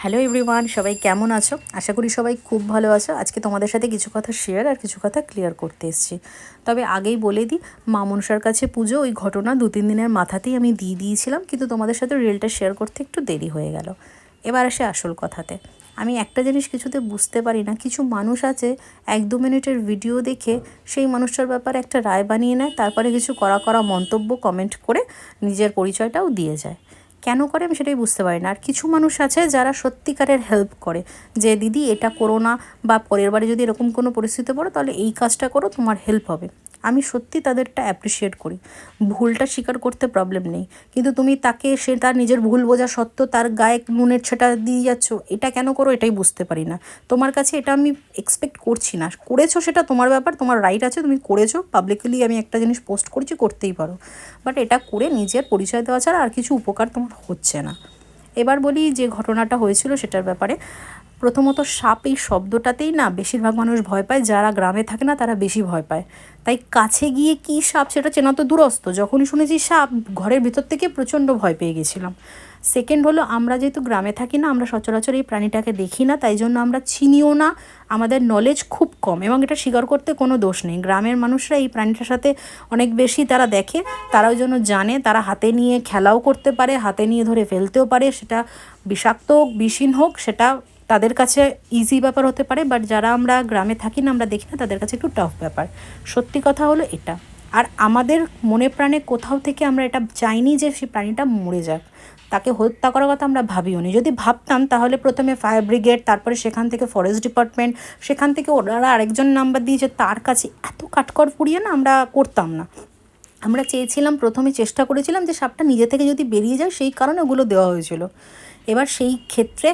Hello everyone, সবাই কেমন আছো? আশা করি সবাই খুব ভালো আছো। আজকে তোমাদের সাথে কিছু কথা শেয়ার আর কিছু কথা ক্লিয়ার করতে এসেছি। তবে আগেই বলে দিই, মা মনসার কাছে পুজো ওই ঘটনা 2-3 দিনের মাথাতেই আমি দিয়ে দিয়েছিলাম, কিন্তু তোমাদের সাথে রিলটা শেয়ার করতে একটু দেরি হয়ে গেল। এবার আসে আসল কথাতে। আমি একটা জিনিস কিছুতে বুঝতে পারি না, কিছু মানুষ আছে 1-2 মিনিটের ভিডিও দেখে সেই মানুষটার ব্যাপারে একটা রায় বানিয়ে নেয়, তারপরে কিছু করা মন্তব্য কমেন্ট করে নিজের পরিচয়টাও দিয়ে যায়। কেন করে আমি সেটাই বুঝতে পারি না। আর কিছু মানুষ আছে যারা সত্যিকারের হেল্প করে, যে দিদি এটা করো না, বা পরের বারে যদি এরকম কোনো পরিস্থিতি পড়ো তাহলে এই কাজটা করো, তোমার হেল্প হবে। আমি সত্যি তাদেরটা অ্যাপ্রিসিয়েট করি। ভুলটা স্বীকার করতে প্রবলেম নেই, কিন্তু তুমি তাকে সে তার নিজের ভুল বোঝা সত্ত্বেও তার গায়ে নুনের ছেটা দিয়ে যাচ্ছ, এটা কেন করো এটাই বুঝতে পারি না। তোমার কাছে এটা আমি এক্সপেক্ট করছি না। করেছো সেটা তোমার ব্যাপার, তোমার রাইট আছে, তুমি করেছো। পাবলিকলি আমি একটা জিনিস পোস্ট করছি, করতেই পারো, বাট এটা করে নিজের পরিচয় দেওয়া ছাড়া আর কিছু উপকার তোমার হচ্ছে না। এবার বলি যে ঘটনাটা হয়েছিল সেটার ব্যাপারে। প্রথমত, সাপ এই শব্দটাতেই না বেশিরভাগ মানুষ ভয় পায়, যারা গ্রামে থাকে না তারা বেশি ভয় পায়। তাই কাছে গিয়ে কী সাপ সেটা চেনা তো দূরস্থ, যখনই শুনেছি সাপ ঘরের ভিতর থেকে প্রচণ্ড ভয় পেয়ে গেছিলাম। সেকেন্ড হলো, আমরা যেহেতু গ্রামে থাকি না, আমরা সচরাচর এই প্রাণীটাকে দেখি না, তাই জন্য আমরা চিনিও না, আমাদের নলেজ খুব কম, এবং এটা স্বীকার করতে কোনো দোষ নেই। গ্রামের মানুষরা এই প্রাণীটার সাথে অনেক বেশি তারা দেখে, তারাও জন্য জানে, তারা হাতে নিয়ে খেলাও করতে পারে, হাতে নিয়ে ধরে ফেলতেও পারে, সেটা বিষাক্ত হোক বিষহীন হোক সেটা তাদের কাছে ইজি ব্যাপার হতে পারে, বাট যারা আমরা গ্রামে থাকি না, আমরা দেখি না, তাদের কাছে একটু টাফ ব্যাপার। সত্যি কথা হলো এটা। আর আমাদের মনে প্রাণে কোথাও থেকে আমরা এটা চাইনি যে সেই প্রাণীটা মরে যাক, তাকে হত্যা করার কথা আমরা ভাবিও নি। যদি ভাবতাম তাহলে প্রথমে ফায়ার ব্রিগেড, তারপরে সেখান থেকে ফরেস্ট ডিপার্টমেন্ট, সেখান থেকে ওনারা আরেকজন নাম্বার দিয়েছে, তার কাছে এত কাঠখড় পুড়িয়ে না আমরা করতাম না। আমরা চেয়েছিলাম, প্রথমে চেষ্টা করেছিলাম যে সাপটা নিজে থেকে যদি বেরিয়ে যায়, সেই কারণে ওগুলো দেওয়া হয়েছিল। এবার সেই ক্ষেত্রে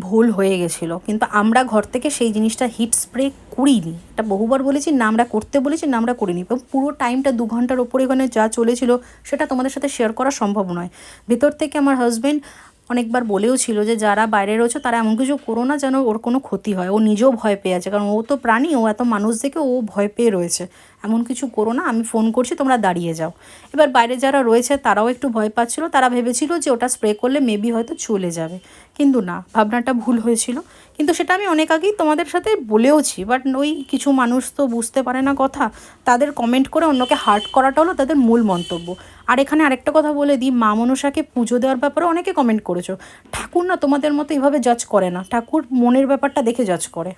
ভুল হয়ে গেছিলো, কিন্তু আমরা ঘর থেকে সেই জিনিসটা হিট স্প্রে করিনি। এটা বহুবার বলেছি, না আমরা করতে বলেছি, না আমরা করিনি। এবং পুরো টাইমটা 2 ঘন্টার ওপরে ওখানে যা চলেছিল সেটা তোমাদের সাথে শেয়ার করা সম্ভব নয়। ভেতর থেকে আমার হাজব্যান্ড অনেকবার বলেও ছিল যে যারা বাইরে রয়েছে তারা এমন কিছু করো না যেন ওর কোনো ক্ষতি হয়। ও নিজেও ভয় পেয়ে আছে, কারণ ও তো প্রাণী, ও এত মানুষ দেখে ও ভয় পেয়ে রয়েছে। এমন কিছু করো না, আমি ফোন করছি, তোমরা দাঁড়িয়ে যাও। এবার বাইরে যারা রয়েছে তারাও একটু ভয় পাচ্ছিলো, তারা ভেবেছিল যে ওটা স্প্রে করলে মেবি হয়তো চলে যাবে, কিন্তু না, ভাবনাটা ভুল হয়েছিল। কিন্তু সেটা আমি অনেক আগেই তোমাদের সাথে বলেওছি, বাট ওই কিছু মানুষ তো বুঝতে পারে না কথা, তাদের কমেন্ট করে অন্যকে হার্ট করাটা হলো তাদের মূল মন্তব্য। আর এখানে আরেকটা কথা বলে দিই, মা মনসাকে পুজো দেওয়ার ব্যাপারে অনেকে কমেন্ট করেছো। ঠাকুর না তোমাদের মতো এভাবে জাজ করে না, ঠাকুর মনের ব্যাপারটা দেখে জাজ করে।